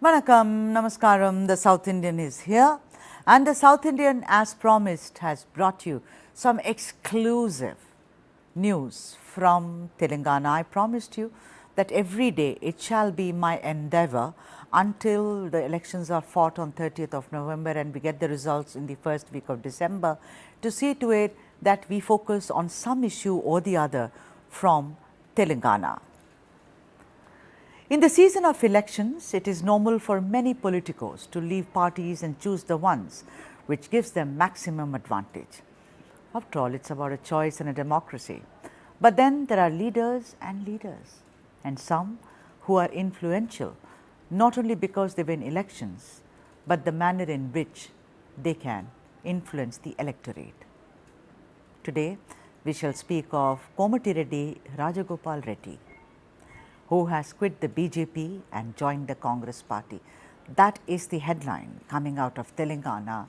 Vanakkam, Namaskaram, the South Indian is here, and the South Indian, as promised, has brought you some exclusive news from Telangana. I promised you that every day it shall be my endeavor until the elections are fought on 30th of November and we get the results in the first week of December to see to it that we focus on some issue or the other from Telangana. In the season of elections, it is normal for many politicos to leave parties and choose the ones which gives them maximum advantage. After all, it's about a choice and a democracy. But then there are leaders, and some who are influential, not only because they win elections, but the manner in which they can influence the electorate. Today, we shall speak of Komatireddy Raj Gopal Reddy, who has quit the BJP and joined the Congress party. That is the headline coming out of Telangana.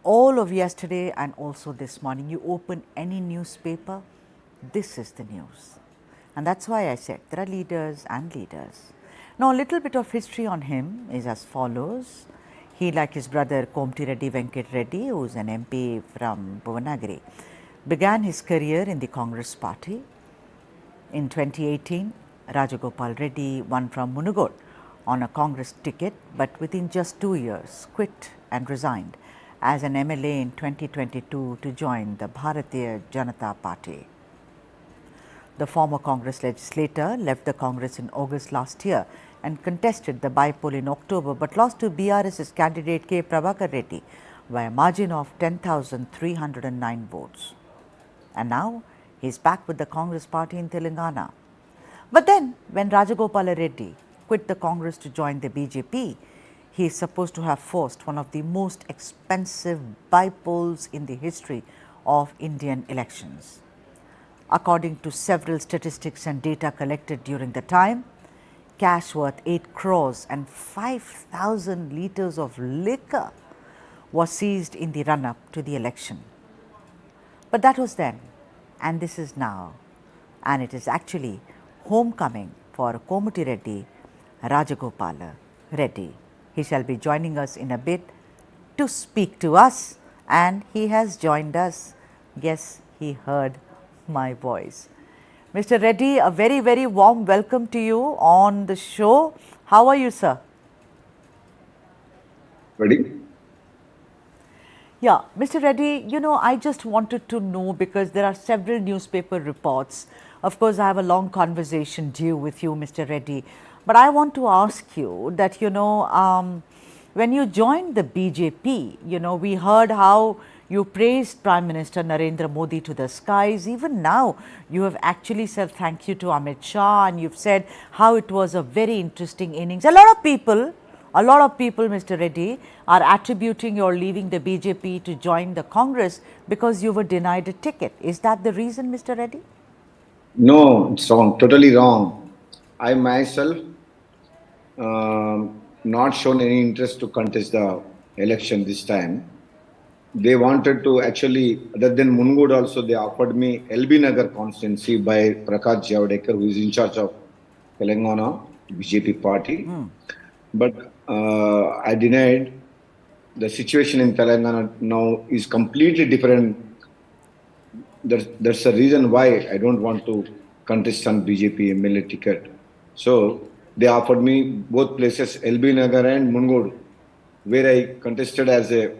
All of yesterday and also this morning, you open any newspaper, this is the news. And that's why I said there are leaders and leaders. Now, a little bit of history on him is as follows. He, like his brother Komatireddy Venkat Reddy, who is an MP from Munugode, began his career in the Congress party. In 2018, Raj Gopal Reddy won from Munugode on a Congress ticket, but within just 2 years quit and resigned as an MLA in 2022 to join the Bharatiya Janata Party. The former Congress legislator left the Congress in August last year and contested the by-poll in October, but lost to BRS's candidate K. Prabhakar Reddy by a margin of 10,309 votes. And now he is back with the Congress party in Telangana. But then, when Rajagopala Reddy quit the Congress to join the BJP, he is supposed to have forced one of the most expensive by-polls in the history of Indian elections. According to several statistics and data collected during the time, cash worth 8 crores and 5,000 litres of liquor was seized in the run-up to the election. But that was then, and this is now, and it is actually homecoming for Komatireddy Raj Gopal Reddy. He shall be joining us in a bit to speak to us, and he has joined us. Yes, he heard my voice. Mr. Reddy, a very, very warm welcome to you on the show. How are you, sir? Ready? Yeah, Mr. Reddy, I just wanted to know, because there are several newspaper reports. Of course, I have a long conversation due with you, Mr. Reddy. But I want to ask you that, when you joined the BJP, we heard how you praised Prime Minister Narendra Modi to the skies. Even now, you have actually said thank you to Amit Shah, and you've said how it was a very interesting innings. A lot of people, Mr. Reddy, are attributing your leaving the BJP to join the Congress because you were denied a ticket. Is that the reason, Mr. Reddy? No, it's wrong, totally wrong. I myself not shown any interest to contest the election this time. They wanted to actually, other than Munugode also, they offered me LB Nagar constituency by Prakash Javadekar, who is in charge of Telangana BJP party. But I denied. The situation in Telangana now is completely different. That's the reason why I don't want to contest on BJP MLA ticket. So they offered me both places, LB Nagar and Munugode, where I contested as a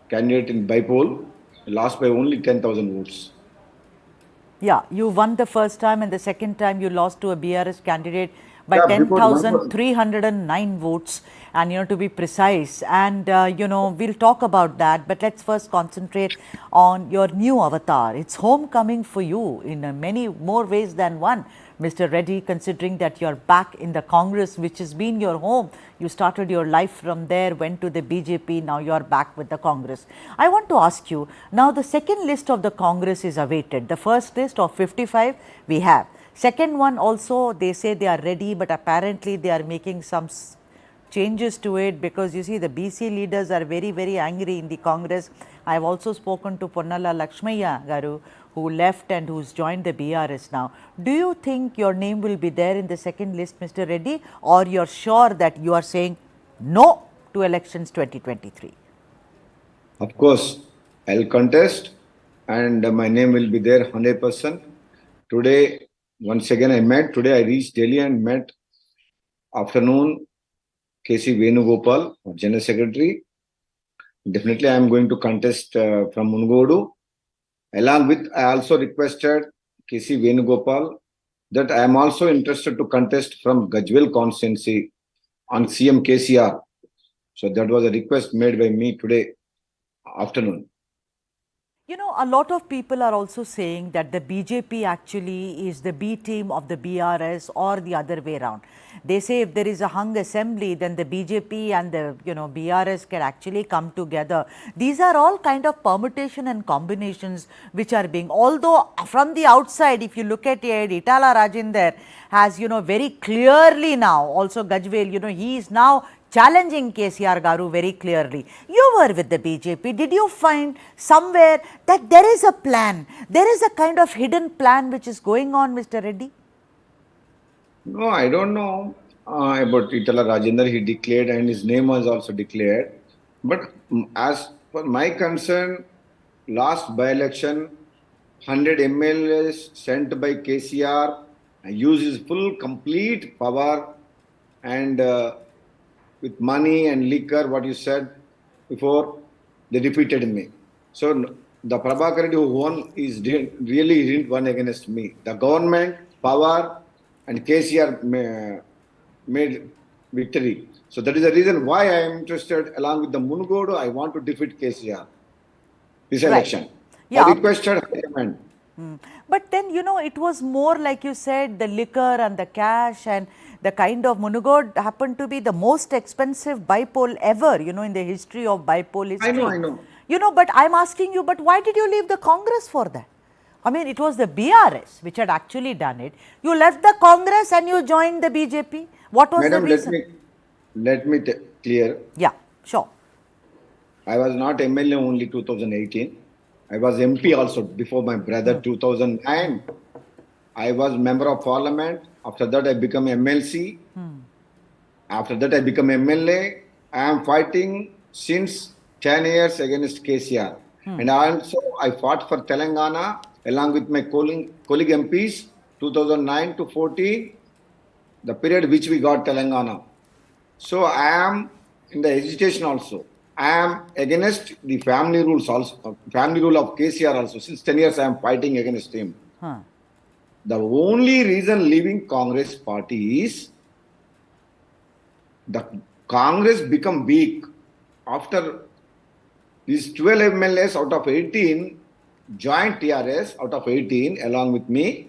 candidate in by-poll, lost by only 10,000 votes. Yeah, you won the first time, and the second time you lost to a BRS candidate by 10,309 votes, and to be precise, and we'll talk about that, but let's first concentrate on your new avatar. It's homecoming for you in many more ways than one, Mr. Reddy, considering that you're back in the Congress, which has been your home. You started your life from there, went to the BJP, now you're back with the Congress. I want to ask you, now the second list of the Congress is awaited. The first list of 55 we have. Second one also, they say they are ready, but apparently they are making some changes to it, because you see the BC leaders are very, very angry in the Congress. I have also spoken to Ponnala Lakshmaya Garu, who left and who's joined the BRS now. Do you think your name will be there in the second list, Mr. Reddy, or you're sure that you are saying no to elections 2023? Of course, I'll contest and my name will be there 100%. Today, once again, today I reached Delhi and met afternoon KC Venugopal, General Secretary. Definitely, I am going to contest from Munugode. Along with, I also requested KC Venugopal that I am also interested to contest from Gajwel constituency on CM KCR. So that was a request made by me today afternoon. You know, a lot of people are also saying that the BJP actually is the B team of the BRS or the other way around. They say if there is a hung assembly, then the BJP and the BRS can actually come together. These are all kind of permutation and combinations which are being, although from the outside, if you look at it, Itala Rajinder has, very clearly now, also Gajwel, he is now challenging KCR Garu very clearly. You were with the BJP. Did you find somewhere that there is a plan? There is a kind of hidden plan which is going on, Mr. Reddy? No, I don't know about Itala Rajendra. He declared and his name was also declared. But as per my concern, last by-election, 100 MLAs sent by KCR used his full complete power and with money and liquor, what you said before, they defeated me. So the Prabhakar Reddy who won really didn't won against me. The government, power and KCR made victory. So that is the reason why I am interested. Along with the Munugode, I want to defeat KCR this election. Yeah. I requested high command. But then, it was more like you said, the liquor and the cash and the kind of Munugode happened to be the most expensive bypoll ever, in the history of bypoll history. I know. But I'm asking you, but why did you leave the Congress for that? I mean, it was the BRS which had actually done it. You left the Congress and you joined the BJP. What was the reason? Let me clear. Yeah, sure. I was not MLA only 2018. I was MP also before my brother 2009. I was member of parliament. After that, I become MLC. After that, I become MLA. I am fighting since 10 years against KCR. And also, I fought for Telangana along with my colleague MPs 2009 to 14, the period which we got Telangana. So I am in the agitation also. I am against the family rules also, family rule of KCR also. Since 10 years, I am fighting against him. The only reason leaving Congress party is the Congress become weak after these 12 MLAs out of 18 joined TRS out of 18 along with me.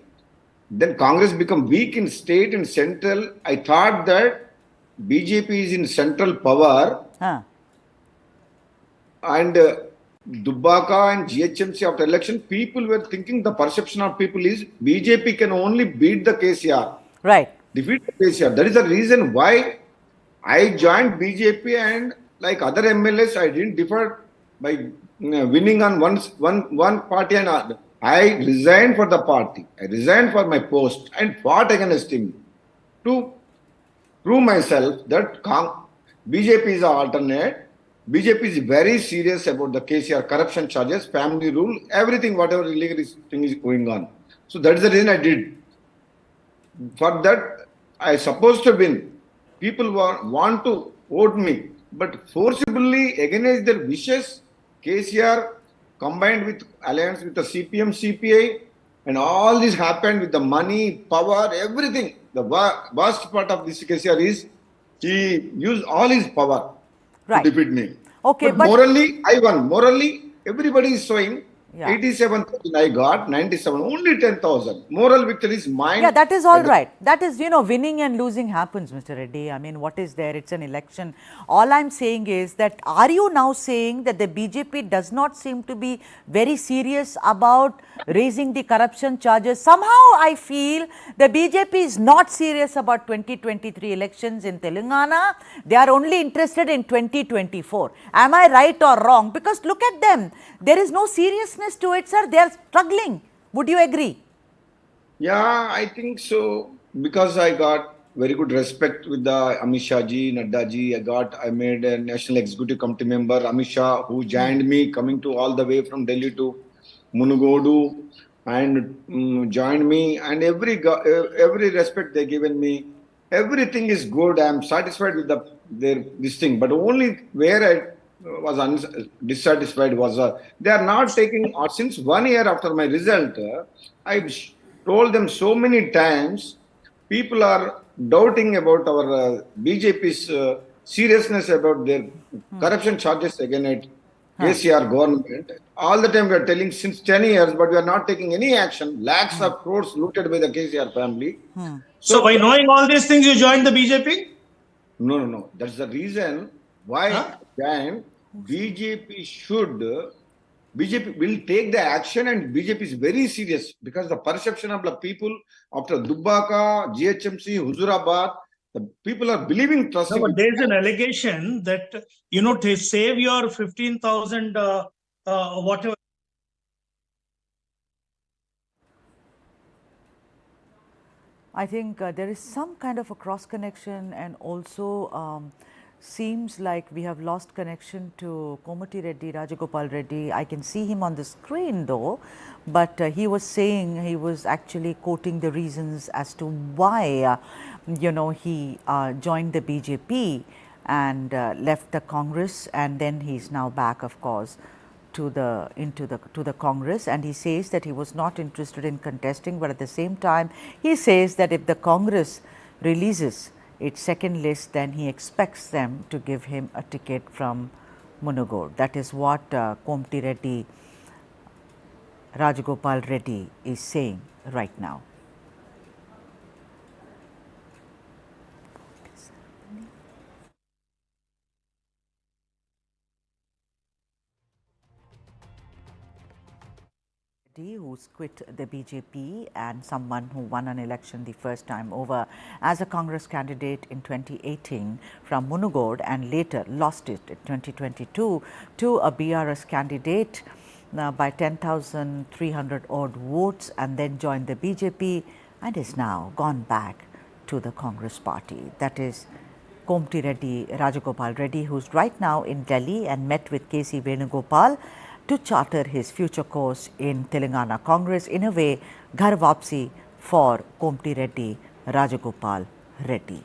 Then Congress become weak in state and central. I thought that BJP is in central power. And Dubbaka and GHMC after election, people were thinking, the perception of people is BJP can only beat the KCR. Right. Defeat the KCR. That is the reason why I joined BJP, and like other MLAs, I didn't differ by winning on one party, and I resigned for the party. I resigned for my post and fought against him to prove myself that BJP is an alternate. BJP is very serious about the KCR corruption charges, family rule, everything, whatever illegal thing is going on. So that is the reason I did. For that, I supposed to win. People want to vote me, but forcibly against their wishes, KCR combined with alliance with the CPM, CPI, and all this happened with the money, power, everything. The worst part of this KCR is he used all his power to defeat me. Okay, but morally, I won. Morally, everybody is showing 87,000 I got, 97, only 10,000. Moral victory is mine. Yeah, that is all right. That is, winning and losing happens, Mr. Reddy. I mean, what is there? It's an election. All I'm saying is that, are you now saying that the BJP does not seem to be very serious about raising the corruption charges? Somehow I feel the BJP is not serious about 2023 elections in Telangana. They are only interested in 2024. Am I right or wrong? Because look at them. There is no seriousness to it, sir. They are struggling. Would you agree? Yeah, I think so. Because I got very good respect with the Amit Shah ji, Nadda ji. I made a National Executive Committee member, Amit Shah, who joined me coming to all the way from Delhi to Munugode and joined me. And every respect they given me, everything is good. I'm satisfied with their this thing. But only where I was dissatisfied was they are not taking. Since 1 year after my result, I told them so many times, people are doubting about our BJP's seriousness about their corruption charges against KCR government. All the time we are telling since 10 years, but we are not taking any action. Lakhs of crores looted by the KCR family. So by knowing all these things, you joined the BJP? No. That's the reason why then BJP will take the action, and BJP is very serious because the perception of the people after Dubbaka, GHMC, Huzurabad, the people are believing, trusting. No, but there's an allegation that, to save your 15,000, whatever. I think there is some kind of a cross connection, and also seems like we have lost connection to Komatireddy Raj Gopal Reddy. I can see him on the screen though, but he was saying, he was actually quoting the reasons as to why he joined the BJP and left the Congress, and then he's now back, of course, to the Congress, and he says that he was not interested in contesting, but at the same time he says that if the Congress releases its second list, then he expects them to give him a ticket from Munugode. That is what Komatireddy Raj Gopal Reddy is saying right now. Who's quit the BJP and someone who won an election the first time over as a Congress candidate in 2018 from Munugode and later lost it in 2022 to a BRS candidate by 10,300 odd votes, and then joined the BJP and is now gone back to the Congress party. That is Komatireddy Raj Gopal Reddy, who's right now in Delhi and met with KC Venugopal to charter his future course in Telangana Congress. In a way, ghar vapsi for Komatireddy Raj Gopal Reddy.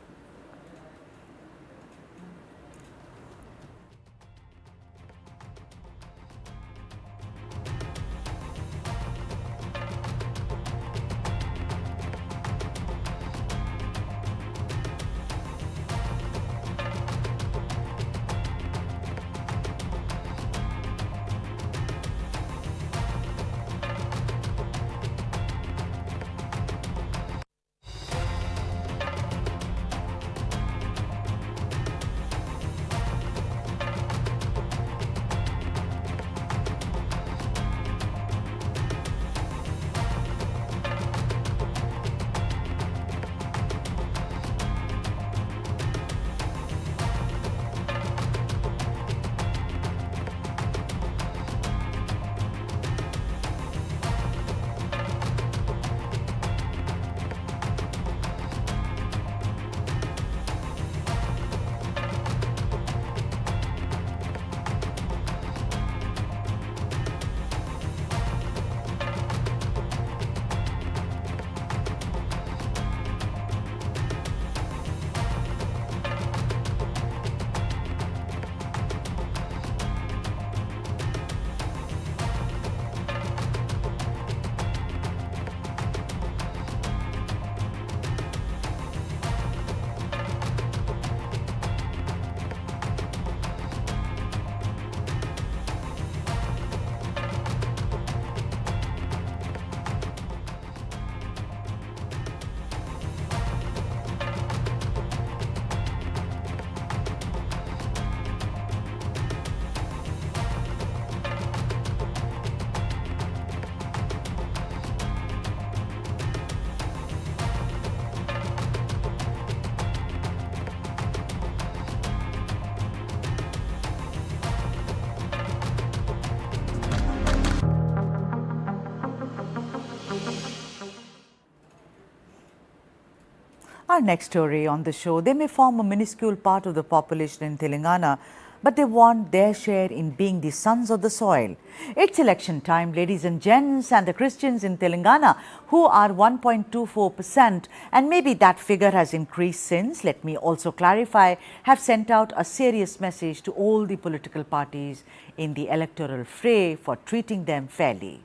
Our next story on the show, they may form a minuscule part of the population in Telangana, but they want their share in being the sons of the soil. It's election time, ladies and gents, and the Christians in Telangana, who are 1.24%, and maybe that figure has increased since, let me also clarify, have sent out a serious message to all the political parties in the electoral fray for treating them fairly.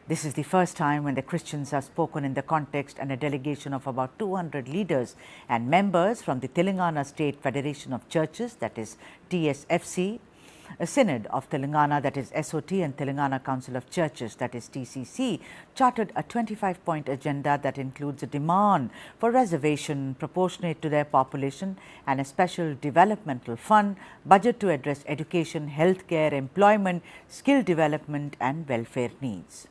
This is the first time when the Christians have spoken in the context, and a delegation of about 200 leaders and members from the Telangana State Federation of Churches, that is TSFC, a Synod of Telangana, that is SOT, and Telangana Council of Churches, that is TCC, charted a 25-point agenda that includes a demand for reservation proportionate to their population and a special developmental fund, budget to address education, healthcare, employment, skill development and welfare needs.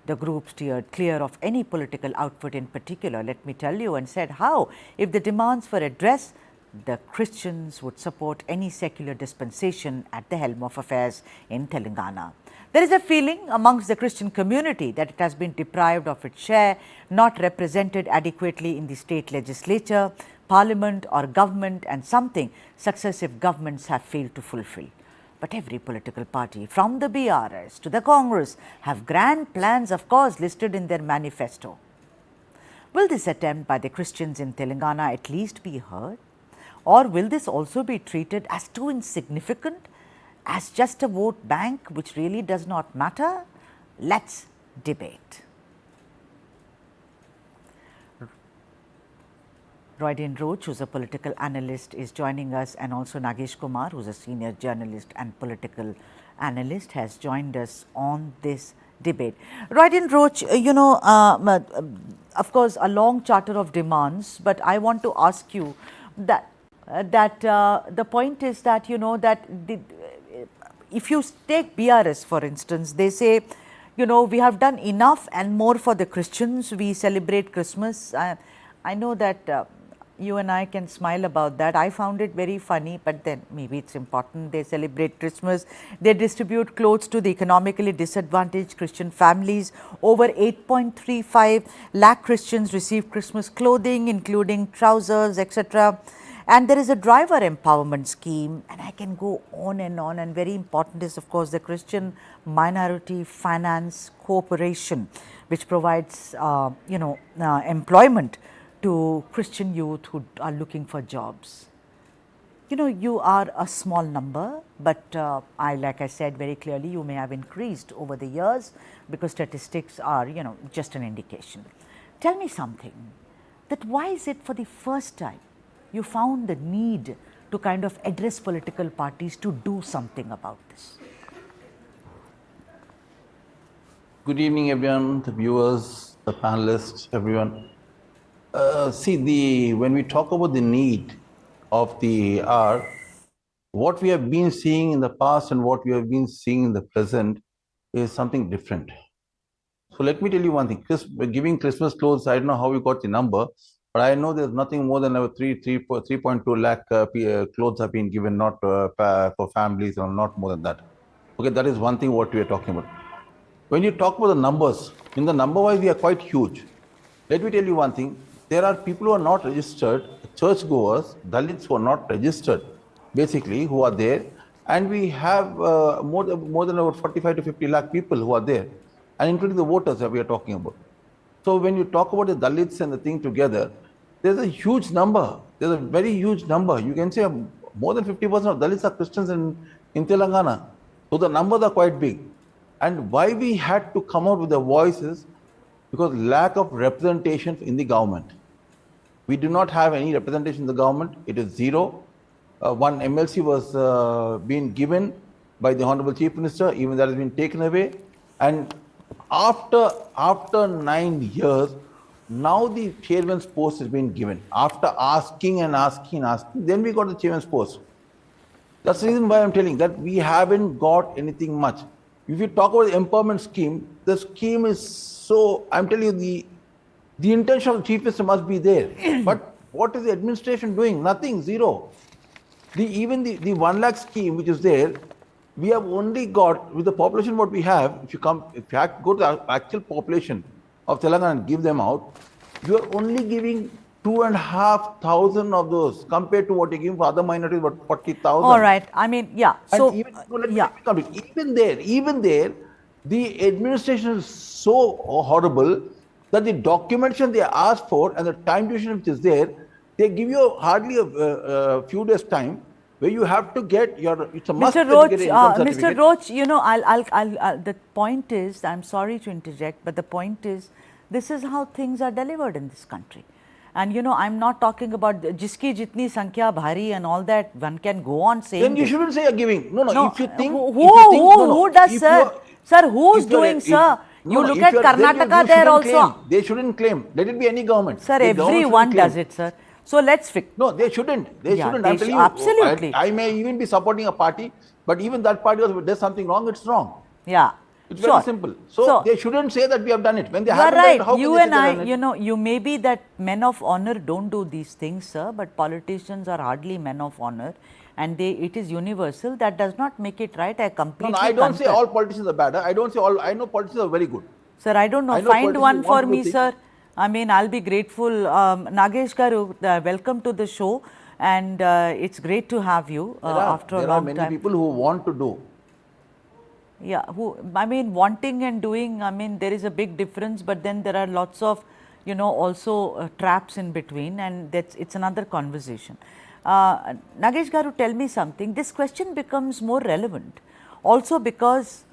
The group steered clear of any political outfit in particular, let me tell you, and said how, if the demands were addressed, the Christians would support any secular dispensation at the helm of affairs in Telangana. There is a feeling amongst the Christian community that it has been deprived of its share, not represented adequately in the state legislature, parliament or government, and something successive governments have failed to fulfill. But every political party, from the BRS to the Congress, have grand plans, of course, listed in their manifesto. Will this attempt by the Christians in Telangana at least be heard? Or will this also be treated as too insignificant, as just a vote bank which really does not matter? Let's debate. Roydin Roach, who is a political analyst, is joining us, and also Nagesh Kumar, who is a senior journalist and political analyst, has joined us on this debate. Roydin Roach, of course, a long charter of demands, but I want to ask you that the point is that, if you take BRS, for instance, they say, we have done enough and more for the Christians. We celebrate Christmas. I know that you and I can smile about that. I found it very funny, but then maybe it's important. They celebrate Christmas. They distribute clothes to the economically disadvantaged Christian families. Over 8.35 lakh Christians receive Christmas clothing, including trousers, etc. And there is a driver empowerment scheme, and I can go on. And very important is, of course, the Christian Minority Finance Corporation, which provides, employment to Christian youth who are looking for jobs. You are a small number, but like I said very clearly, you may have increased over the years, because statistics are, just an indication. Tell me something, that why is it for the first time you found the need to kind of address political parties to do something about this? Good evening, everyone, the viewers, the panelists, everyone. When we talk about the need of the hour, what we have been seeing in the past and what we have been seeing in the present is something different. So let me tell you one thing. Giving Christmas clothes, I don't know how we got the number, but I know there's nothing more than 3.2 lakh clothes have been given, not for families, or not more than that. Okay, that is one thing what we are talking about. When you talk about the numbers, in the number wise, we are quite huge. Let me tell you one thing. There are people who are not registered, churchgoers, Dalits who are not registered, basically, who are there. And we have more than about 45 to 50 lakh people who are there, and including the voters that we are talking about. So when you talk about the Dalits and the thing together, there's a huge number. There's a very huge number. You can say more than 50% of Dalits are Christians in Telangana. So the numbers are quite big. And why we had to come out with the voices, because lack of representation in the government. We do not have any representation in the government. It is zero. One MLC was being given by the Honorable Chief Minister, even that has been taken away. And after 9 years, now the chairman's post has been given. After asking, then we got the chairman's post. That's the reason why I'm telling that we haven't got anything much. If you talk about the empowerment scheme, the scheme is so, I'm telling you, the intention of the Chief Minister must be there. But what is the administration doing? Nothing, zero. Even the 1 lakh scheme which is there, we have only got, with the population what we have, if you go to the actual population of Telangana and give them out, you are only giving 2,500 of those compared to what you give for other minorities, about 40,000. All right. I mean, yeah. So, and even, let me yeah. complete. Even there, the administration is so horrible that the documentation they ask for and the time duration which is there, they give you hardly a few days time where you have to get your, it's a must Mr. that you Roach, get an income Mr. certificate. Roach, you know, the point is, I'm sorry to interject, but the point is, this is how things are delivered in this country. And you know, I'm not talking about jiski jitni sankhya bhari and all that. One can go on saying. Then you this. shouldn't say you're giving. No. If you think, who does, sir? Sir, who's doing, sir? You look at Karnataka there also. Claim. They shouldn't claim. Let it be any government. Sir, everyone does it, sir. So let's fix. No, they shouldn't. They shouldn't. I'm telling you, absolutely. I may even be supporting a party, but even that party, if there's something wrong, it's wrong. Yeah. It's very simple. So they shouldn't say that we have done it. When they haven't done it, how you can and they say I, you know, you may be that men of honor don't do these things, sir, but politicians are hardly men of honor, and it is universal. That does not make it right. I completely I don't say all politicians are bad. I don't say all. I know politicians are very good. Sir, I don't know. Find one for me, sir. I mean, I'll be grateful. Nagesh Garu, welcome to the show, and it's great to have you after a long time. There are many people who want to do. Yeah, I mean, wanting and doing, I mean, there is a big difference, but then there are lots of, you know, also traps in between, and it's another conversation. Nagesh Garu, tell me something. This question becomes more relevant also because,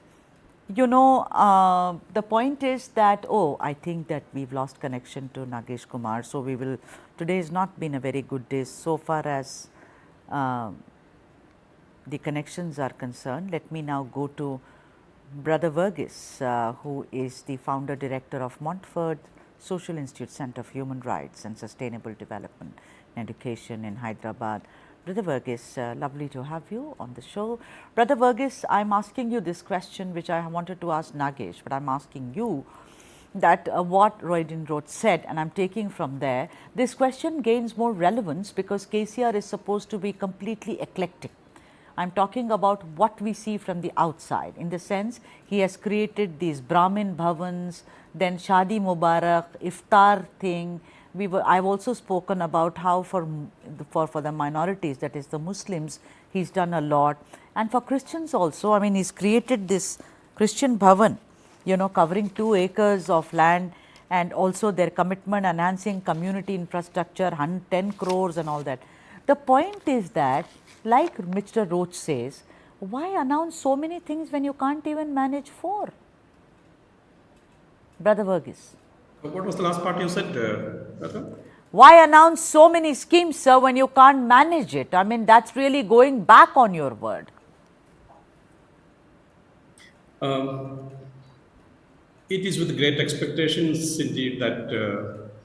you know, the point is that, I think that we've lost connection to Nagesh Kumar. So today has not been a very good day so far as the connections are concerned. Let me now go to Brother Verghese, who is the founder director of Montfort Social Institute Center of Human Rights and Sustainable Development and Education in Hyderabad. Brother Verghese, lovely to have you on the show. Brother Verghese, I'm asking you this question which I wanted to ask Nagesh, but I'm asking you that what Roydin Roach said, and I'm taking from there, this question gains more relevance because KCR is supposed to be completely eclectic. I'm talking about what we see from the outside, in the sense he has created these Brahmin bhavans, then Shadi Mubarak, Iftar thing. I've also spoken about how for the minorities, that is the Muslims, he's done a lot, and for Christians also. I mean, he's created this Christian bhavan, you know, covering 2 acres of land, and also their commitment enhancing community infrastructure, 10 crores and all that. The point is that, like Mr. Roach says, why announce so many things when you can't even manage 4? Brother Verghese. What was the last part you said, brother? Why announce so many schemes, sir, when you can't manage it? I mean, that's really going back on your word. It is with great expectations indeed that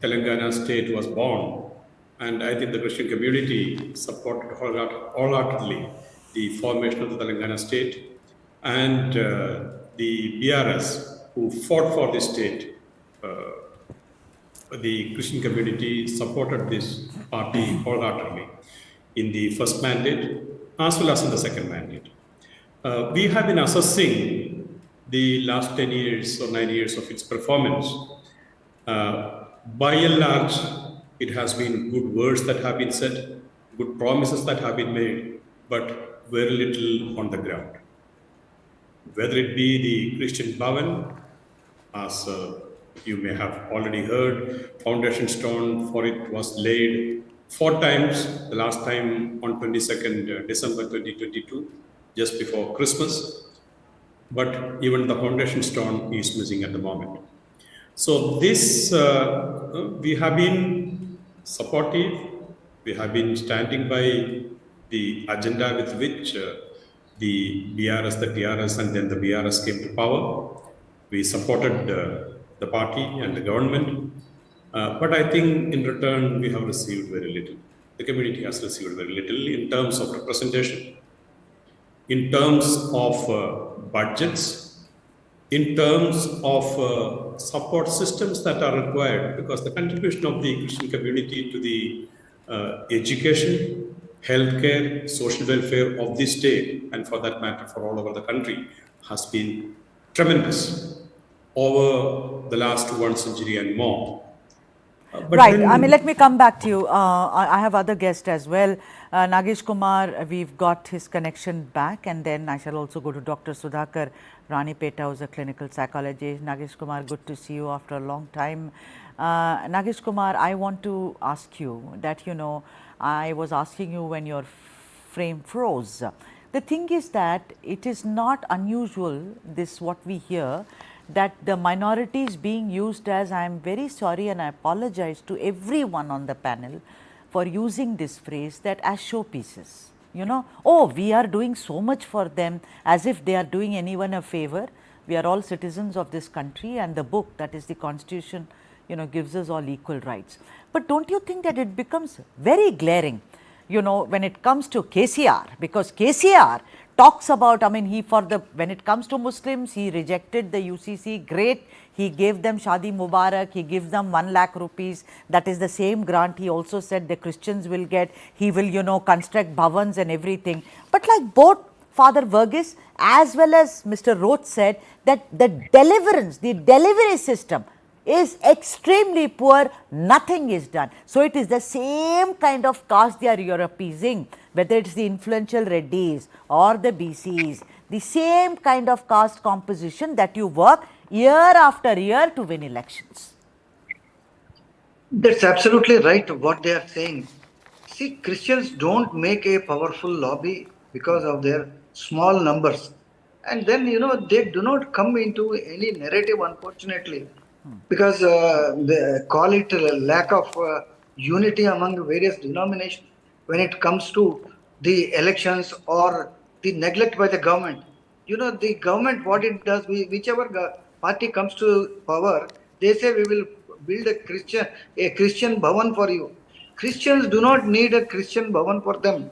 Telangana state was born. And I think the Christian community supported wholeheartedly the formation of the Telangana state, and the BRS who fought for this state. The Christian community supported this party wholeheartedly in the first mandate as well as in the second mandate. We have been assessing the last 10 years or 9 years of its performance. By and large, it has been good words that have been said, good promises that have been made, but very little on the ground. Whether it be the Christian Bhavan, as you may have already heard, foundation stone for it was laid 4 times, the last time on 22nd December 2022, just before Christmas. But even the foundation stone is missing at the moment. So this, we have been supportive, we have been standing by the agenda with which the BRS, the TRS, and then the BRS came to power. We supported the party and the government, but I think in return we have received very little. The community has received very little in terms of representation, in terms of budgets, in terms of support systems that are required, because the contribution of the Christian community to the education, healthcare, social welfare of this state, and for that matter for all over the country, has been tremendous over the last 1 century and more. But Right. then, I mean, let me come back to you. I have other guests as well. Nagesh Kumar, we've got his connection back, and then I shall also go to Dr. Sudhakar Ranipeta, who's a clinical psychologist. Nagesh Kumar, good to see you after a long time. Nagesh Kumar, I want to ask you that, I was asking you when your frame froze. The thing is that it is not unusual, this what we hear, that the minority is being used as, I am very sorry and I apologize to everyone on the panel for using this phrase, that as showpieces. Oh, we are doing so much for them, as if they are doing anyone a favor. We are all citizens of this country, and the book, that is the constitution, gives us all equal rights. But don't you think that it becomes very glaring, when it comes to KCR, because KCR talks about, when it comes to Muslims, he rejected the UCC, great. He gave them Shadi Mubarak, he gives them 1 lakh rupees. That is the same grant he also said the Christians will get. He will, construct bhavans and everything. But like both Father Verghese as well as Mr. Roth said, that the delivery system is extremely poor, nothing is done. So it is the same kind of caste they are appeasing, whether it is the influential Reddys or the BCs, the same kind of caste composition that you work year after year to win elections. That's absolutely right what they are saying. See, Christians don't make a powerful lobby because of their small numbers. And then, they do not come into any narrative, unfortunately, because they call it a lack of unity among various denominations when it comes to the elections or the neglect by the government. The government, what it does, whichever party comes to power, they say we will build a Christian bhavan for you. Christians do not need a Christian bhavan for them.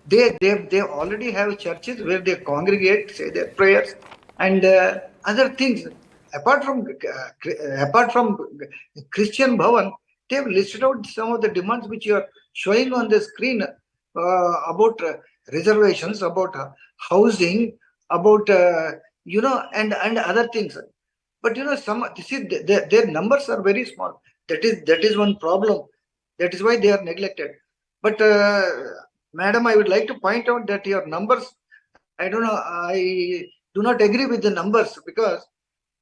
They already have churches where they congregate, say their prayers, and other things. Apart from Christian bhavan, they have listed out some of the demands which you are showing on the screen about reservations, about housing, about and other things. But their numbers are very small. That is one problem. That is why they are neglected. But madam, I would like to point out that your numbers, I don't know, I do not agree with the numbers, because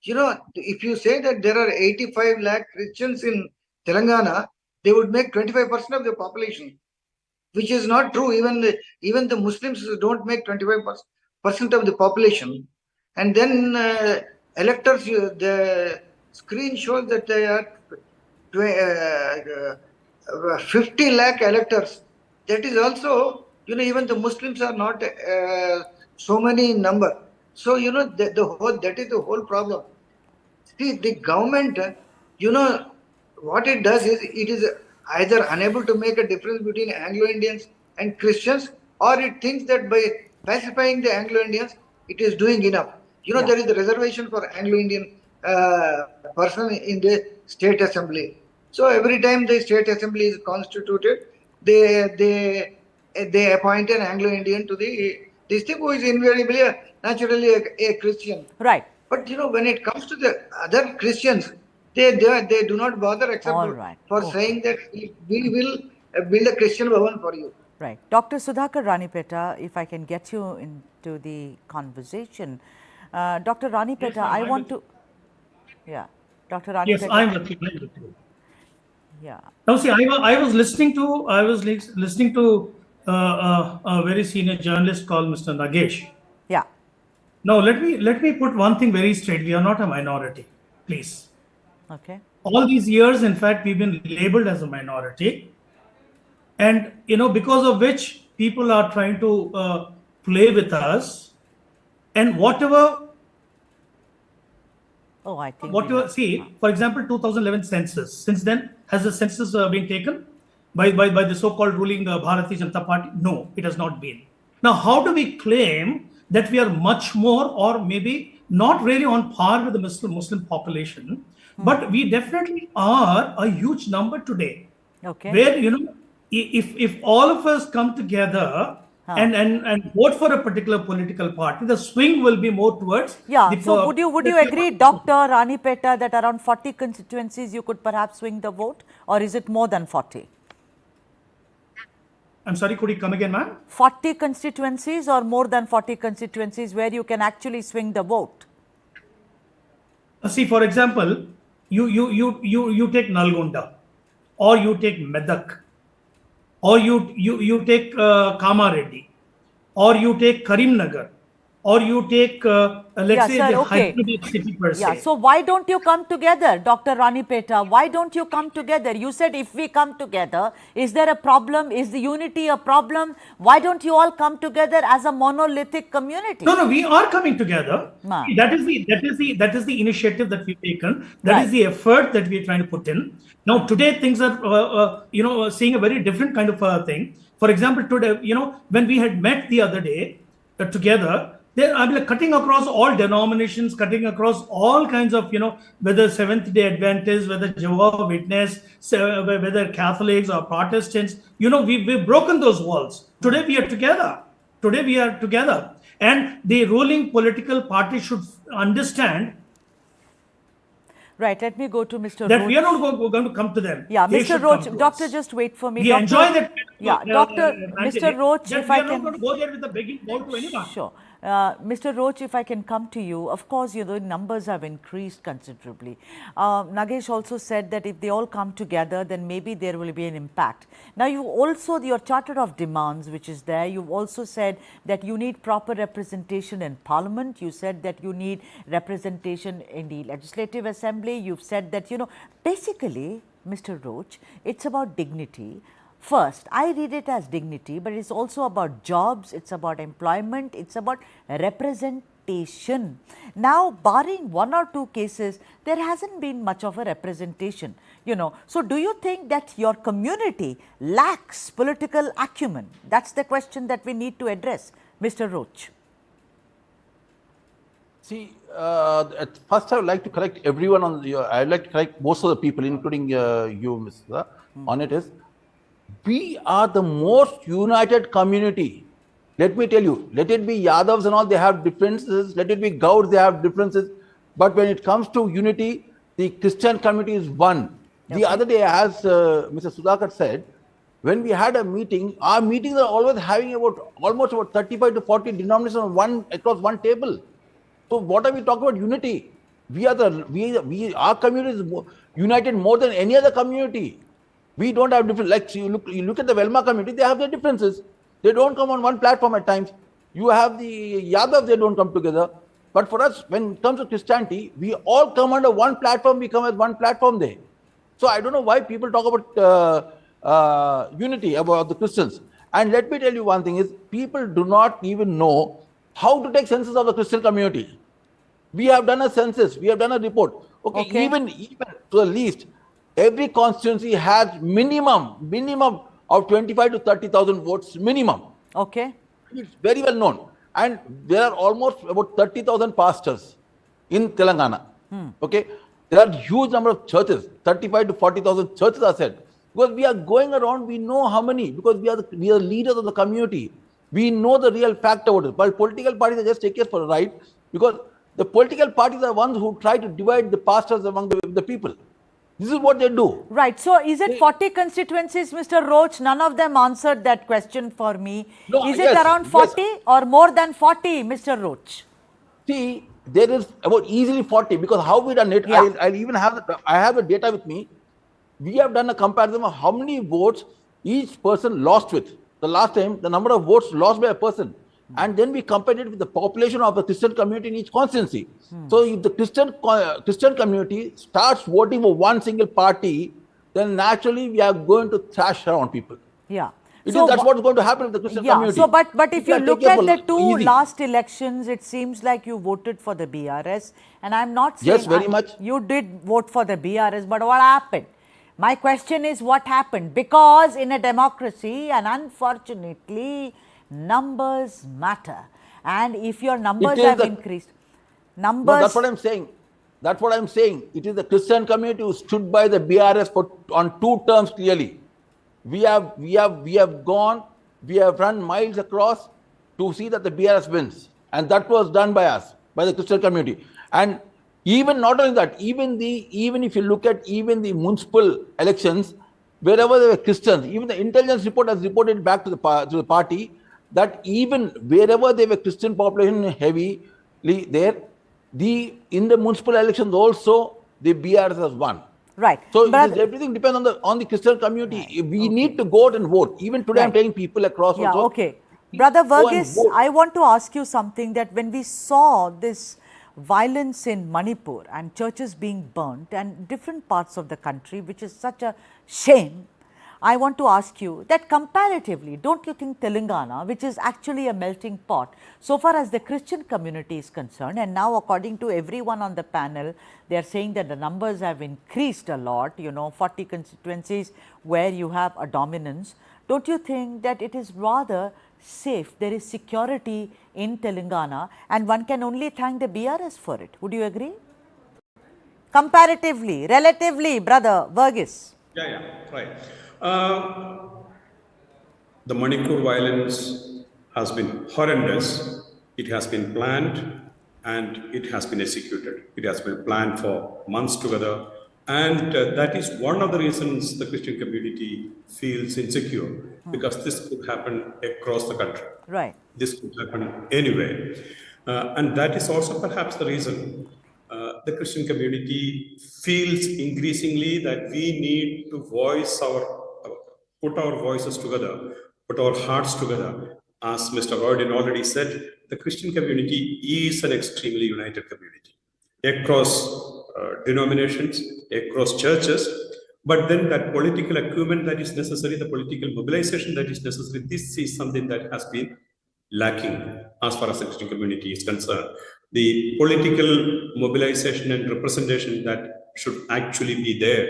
if you say that there are 85 lakh Christians in Telangana, they would make 25% of the population, which is not true. Even the Muslims don't make 25% of the population. And then electors, the screen shows that they are 50 lakh electors. That is also, even the Muslims are not so many in number. So, that is the whole problem. See, the government, what it does is, it is either unable to make a difference between Anglo-Indians and Christians, or it thinks that by pacifying the Anglo-Indians, it is doing enough. There is a reservation for Anglo-Indian person in the state assembly. So every time the state assembly is constituted, they appoint an Anglo-Indian to this thing, who is invariably naturally a Christian. Right. But when it comes to the other Christians, they do not bother, except for saying that we will build a Christian bhavan for you. Right. Dr. Sudhakar Ranipeta, if I can get you into the conversation. Dr. Ranipeta, yes, I want to... Yeah. Dr. Ranipeta. Yes, I'm with you. Yeah. Now, see, I was listening to a very senior journalist called Mr. Nagesh. Yeah. Now, let me put one thing very straight. We are not a minority, please. Okay. All these years, in fact, we've been labeled as a minority, and because of which people are trying to play with us, and whatever. Oh, I think. See, for example, 2011 census. Since then, has the census been taken by the so-called ruling Bharatiya Janata Party? No, it has not been. Now, how do we claim that we are much more, or maybe not really on par with the Muslim population, but we definitely are a huge number today. Okay. Where if all of us come together and vote for a particular political party, the swing will be more towards the So would you agree, Dr. Ranipeta, that around 40 constituencies you could perhaps swing the vote, or is it more than 40? I'm sorry, could you come again, ma'am? 40 constituencies or more than 40 constituencies where you can actually swing the vote? See, for example, you take Nalgonda, or you take Medak, or you take Komatireddy, or you take Karimnagar, or you take let's say the Hyderabad city per se. So why don't you come together, Dr. Ranipeta? Why don't you come together? You said if we come together, is there a problem? Is the unity a problem? Why don't you all come together as a monolithic community? No, we are coming together. That is the initiative that we've taken. That is the effort that we are trying to put in. Now today things are seeing a very different kind of thing. For example, today, when we had met the other day together, I'm like cutting across all denominations, cutting across all kinds of, whether Seventh-day Adventists, whether Jehovah's Witness, whether Catholics or Protestants, we've broken those walls. Today we are together. And the ruling political party should understand. Right, let me go to Mr. That Roach. we are not going to come to them. Yeah, Mr. Roach, doctor, just wait for me. We enjoy that. Yeah, doctor, Mr. Roach, if I can. We are not going to go there with the begging ball to anyone. Sure. Mr. Roach, if I can come to you, of course, the numbers have increased considerably. Nagesh also said that if they all come together, then maybe there will be an impact. Now, you also, your Charter of Demands, which is there, you've also said that you need proper representation in Parliament. You said that you need representation in the Legislative Assembly. You've said that, basically, Mr. Roach, it's about dignity. First, I read it as dignity, but it's also about jobs, it's about employment, it's about representation. Now, barring one or two cases, there hasn't been much of a representation, So, do you think that your community lacks political acumen? That's the question that we need to address, Mr. Roach. See, at first I would like to correct everyone I would like to correct most of the people, including you, Mr. On it is, we are the most united community. Let me tell you, let it be Yadavs and all, they have differences. Let it be Gauds, they have differences. But when it comes to unity, the Christian community is one. Okay. The other day, as Mr. Sudhakar said, when we had a meeting, our meetings are always having almost about 35 to 40 denominations across one table. So what are we talking about unity? Our community is united more than any other community. We don't have different, like you look at the Velma community, they have their differences. They don't come on one platform at times. You have the Yadav, they don't come together. But for us, when it comes to Christianity, we all come under one platform, we come as one platform there. So I don't know why people talk about unity, about the Christians. And let me tell you one thing is, people do not even know how to take census of the Christian community. We have done a census, we have done a report. Okay. Even to the least, every constituency has minimum of 25 to 30,000 votes minimum. Okay. It's very well known. And there are almost about 30,000 pastors in Telangana. Okay. There are huge number of churches, 35 to 40,000 churches are said. Because we are going around, we know how many, because we are leaders of the community. We know the real fact about it. But political parties are just take it for a ride, because the political parties are ones who try to divide the pastors among the people. This is what they do. Right. So, is it 40 constituencies, Mr. Roach? None of them answered that question for me. No, is it around 40 or more than 40, Mr. Roach? See, there is about easily 40, because how we done it, I'll even have I have the data with me. We have done a comparison of how many votes each person lost with. The last time, the number of votes lost by a person. And then we compared it with the population of the Christian community in each constituency. So if the Christian community starts voting for one single party, then naturally we are going to thrash around people. Yeah. That's what's going to happen with the Christian community. So, but if you look at the two last elections, it seems like you voted for the BRS. And I'm not saying... Yes, very much. You did vote for the BRS, but what happened? My question is what happened? Because in a democracy, and unfortunately, numbers matter. And if your numbers have increased, numbers... No, that's what I'm saying. That's what I'm saying. It is the Christian community who stood by the BRS on two terms clearly. We have gone we have run miles across to see that the BRS wins. And that was done by us, by the Christian community. And even not only that, even if you look at even the municipal elections, wherever there were Christians, even the intelligence report has reported back to the party that even wherever there were Christian population heavily there, in the municipal elections also the BRS has won. Right. So everything depends on the Christian community. Right. We need to go out and vote. Even today, right. I'm taking people across. Yeah. Also. Okay. Brother Verghese, I want to ask you something, that when we saw this violence in Manipur and churches being burnt and different parts of the country, which is such a shame, I want to ask you that comparatively, don't you think Telangana, which is actually a melting pot, so far as the Christian community is concerned, and now according to everyone on the panel, they are saying that the numbers have increased a lot, 40 constituencies where you have a dominance. Don't you think that it is rather safe, there is security in Telangana, and one can only thank the BRS for it? Would you agree? Comparatively, relatively, Brother Verghese. Yeah, right. The Manipur violence has been horrendous. It has been planned and it has been executed. It has been planned for months together. And that is one of the reasons the Christian community feels insecure, because this could happen across the country. Right. This could happen anywhere. And that is also perhaps the reason the Christian community feels increasingly that we need to put our voices together, put our hearts together. As Mr. Gordon already said, the Christian community is an extremely united community across denominations, across churches, but then that political acumen that is necessary, the political mobilization that is necessary, this is something that has been lacking as far as the Christian community is concerned. The political mobilization and representation that should actually be there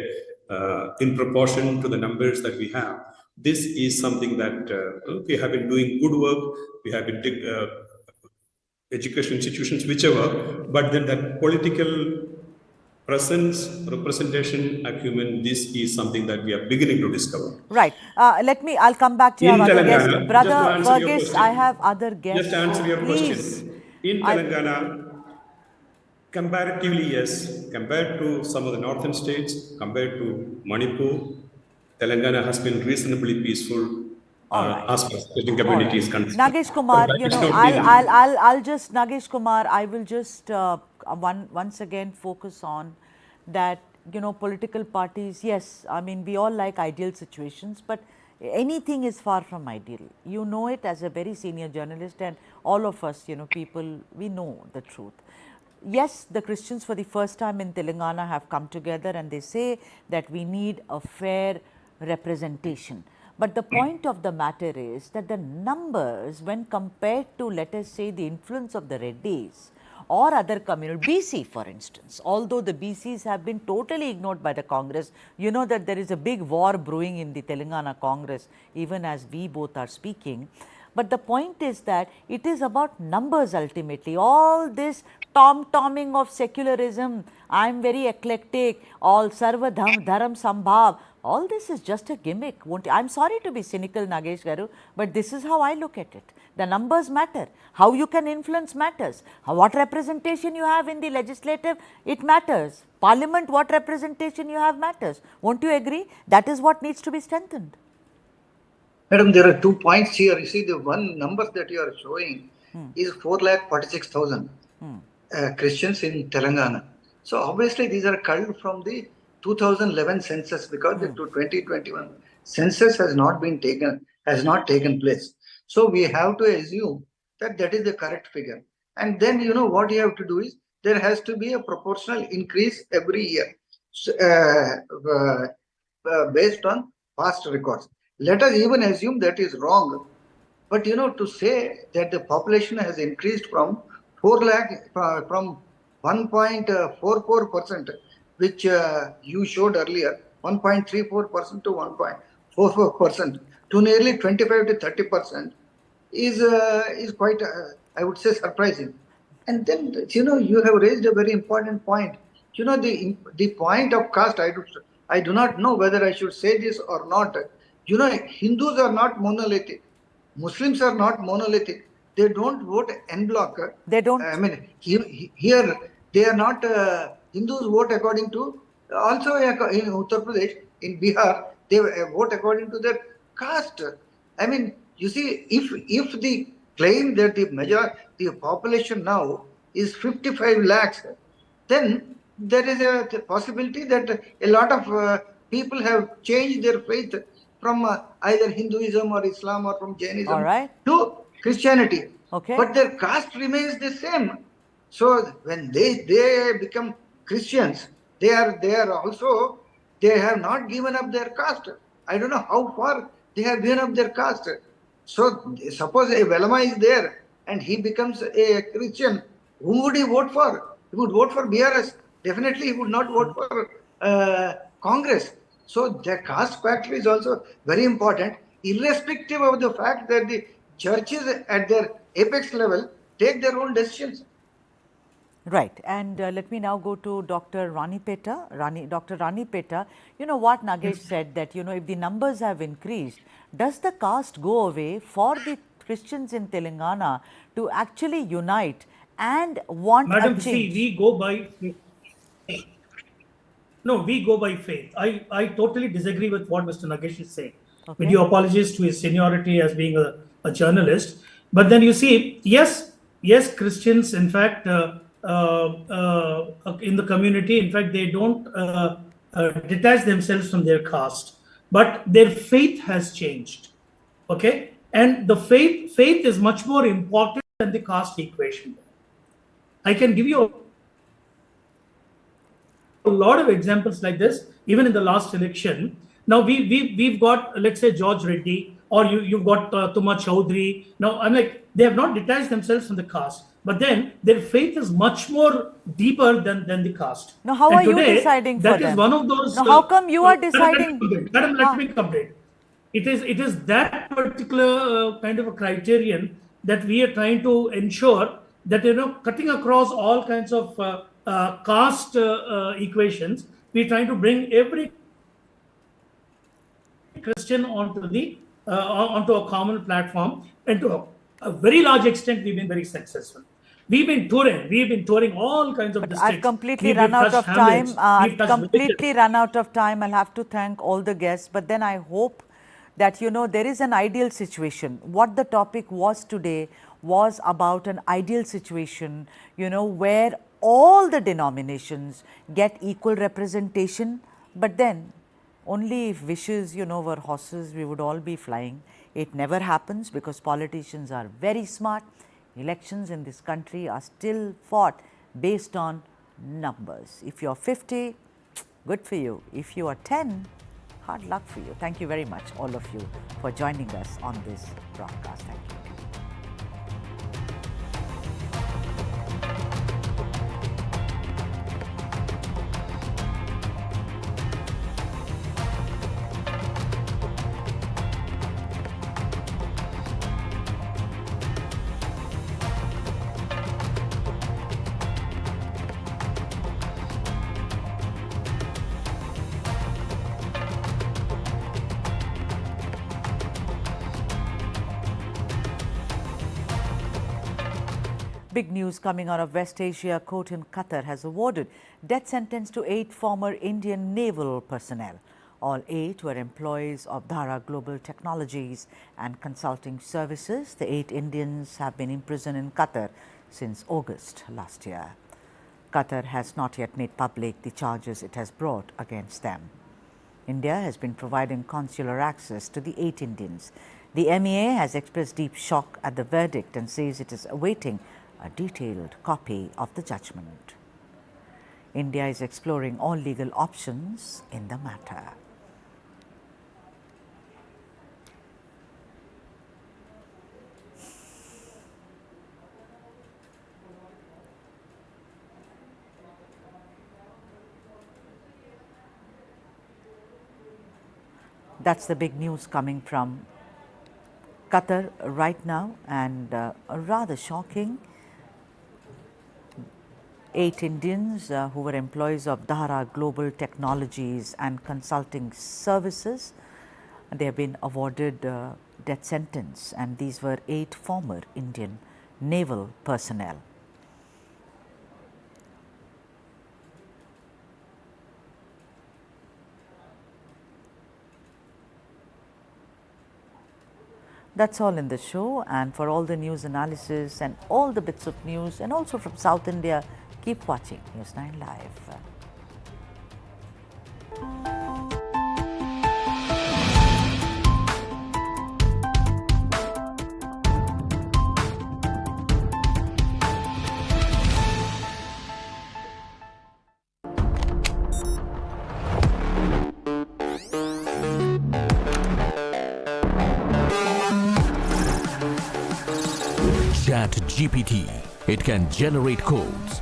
in proportion to the numbers that we have. This is something that we have been doing good work, we have been education institutions, whichever, but then that political presence, representation, acumen, this is something that we are beginning to discover. Right. I'll come back to your other guest. Brother Verghese, I have other guests. Just to answer your Please. question. In Telangana, comparatively, yes, compared to some of the northern states, compared to Manipur, Telangana has been reasonably peaceful. As far as the community is concerned. Nagesh Kumar, Nagesh Kumar, I will just once again focus on that, political parties, yes, I mean, we all like ideal situations, but anything is far from ideal. You know it as a very senior journalist, and all of us, people, we know the truth. Yes, the Christians for the first time in Telangana have come together and they say that we need a fair representation. But the point of the matter is that the numbers, when compared to, let us say, the influence of the Reddys or other communities, BC for instance, although the BCs have been totally ignored by the Congress, you know that there is a big war brewing in the Telangana Congress, even as we both are speaking. But the point is that it is about numbers ultimately. All this tom-tomming of secularism, I am very eclectic, all sarva dharam sambhav, all this is just a gimmick. I'm sorry to be cynical, Nagesh Garu, but this is how I look at it. The numbers matter. How you can influence matters. What representation you have in the legislative, it matters. Parliament, what representation you have matters. Won't you agree? That is what needs to be strengthened. Madam, there are 2 points here. You see, the one number that you are showing is 4,46,000 Christians in Telangana. So obviously these are culled from the 2011 census, because the 2021 census has not taken place. So we have to assume that that is the correct figure. And then what you have to do is there has to be a proportional increase every year based on past records. Let us even assume that is wrong. But to say that the population has increased from 4 lakh from 1.44%, which you showed earlier, 1.34% to 1.44%, to nearly 25 to 30% is quite, I would say, surprising. And then, you have raised a very important point. The point of caste, I do not know whether I should say this or not. Hindus are not monolithic. Muslims are not monolithic. They don't vote en bloc. They don't. I mean, here they are not Hindus vote according to, also in Uttar Pradesh, in Bihar, they vote according to their caste. I mean, you see, if the claim that the population now is 55 lakhs, then there is a possibility that a lot of people have changed their faith from either Hinduism or Islam or from Jainism to Christianity. Okay. But their caste remains the same. So when they become Christians, they have not given up their caste. I don't know how far they have given up their caste. So suppose a Velama is there and he becomes a Christian, whom would he vote for? He would vote for BRS. Definitely he would not vote for Congress. So the caste factor is also very important, irrespective of the fact that the churches at their apex level take their own decisions. Right. And let me now go to Dr. Dr. Rani Peta, you know what Nagesh said, that, you know, if the numbers have increased, does the caste go away for the Christians in Telangana to actually unite and want Madam, a change? see, we go by faith. No, we go by faith. I totally disagree with what Mr. Nagesh is saying. Okay. With your apologies to his seniority as being a journalist. But then you see, yes, Christians, in fact, in the community, in fact, they don't detach themselves from their caste, but their faith has changed. Okay, and the faith is much more important than the caste equation. I can give you a lot of examples like this, even in the last election. Now we've got, let's say, George Reddy, or you've got Tuma Chaudhary. Now I'm like, they have not detached themselves from the caste, but then their faith is much more deeper than the caste. Now, how are you deciding for them? That is one of those. Now, how come you are deciding? Madam, let me complete. It is that particular kind of a criterion that we are trying to ensure that, you know, cutting across all kinds of caste equations, we're trying to bring every Christian onto a common platform, and to a very large extent, we've been very successful. We've been touring all kinds of districts. I've completely run out of time. I've completely run out of time. I'll have to thank all the guests, but then I hope that, you know, there is an ideal situation. What the topic was today was about an ideal situation, you know, where all the denominations get equal representation, but then only if wishes, you know, were horses, we would all be flying. It never happens because politicians are very smart. Elections in this country are still fought based on numbers. If you're 50, good for you. If you are 10, hard luck for you. Thank you very much, all of you, for joining us on this broadcast. Thank you. Big news coming out of West Asia. Court in Qatar has awarded death sentence to 8 former Indian naval personnel. All 8 were employees of Dhara Global Technologies and Consulting Services. The 8 Indians have been imprisoned in Qatar since August last year. Qatar has not yet made public the charges it has brought against them. India has been providing consular access to the 8 Indians. The MEA has expressed deep shock at the verdict and says it is awaiting a detailed copy of the judgment. India is exploring all legal options in the matter. That's the big news coming from Qatar right now, and rather shocking. 8 Indians who were employees of Dhara Global Technologies and Consulting Services, they have been awarded death sentence, and these were 8 former Indian naval personnel. That's all in the show, and for all the news analysis and all the bits of news and also from South India, keep watching News9 Live. Chat GPT. It can generate codes,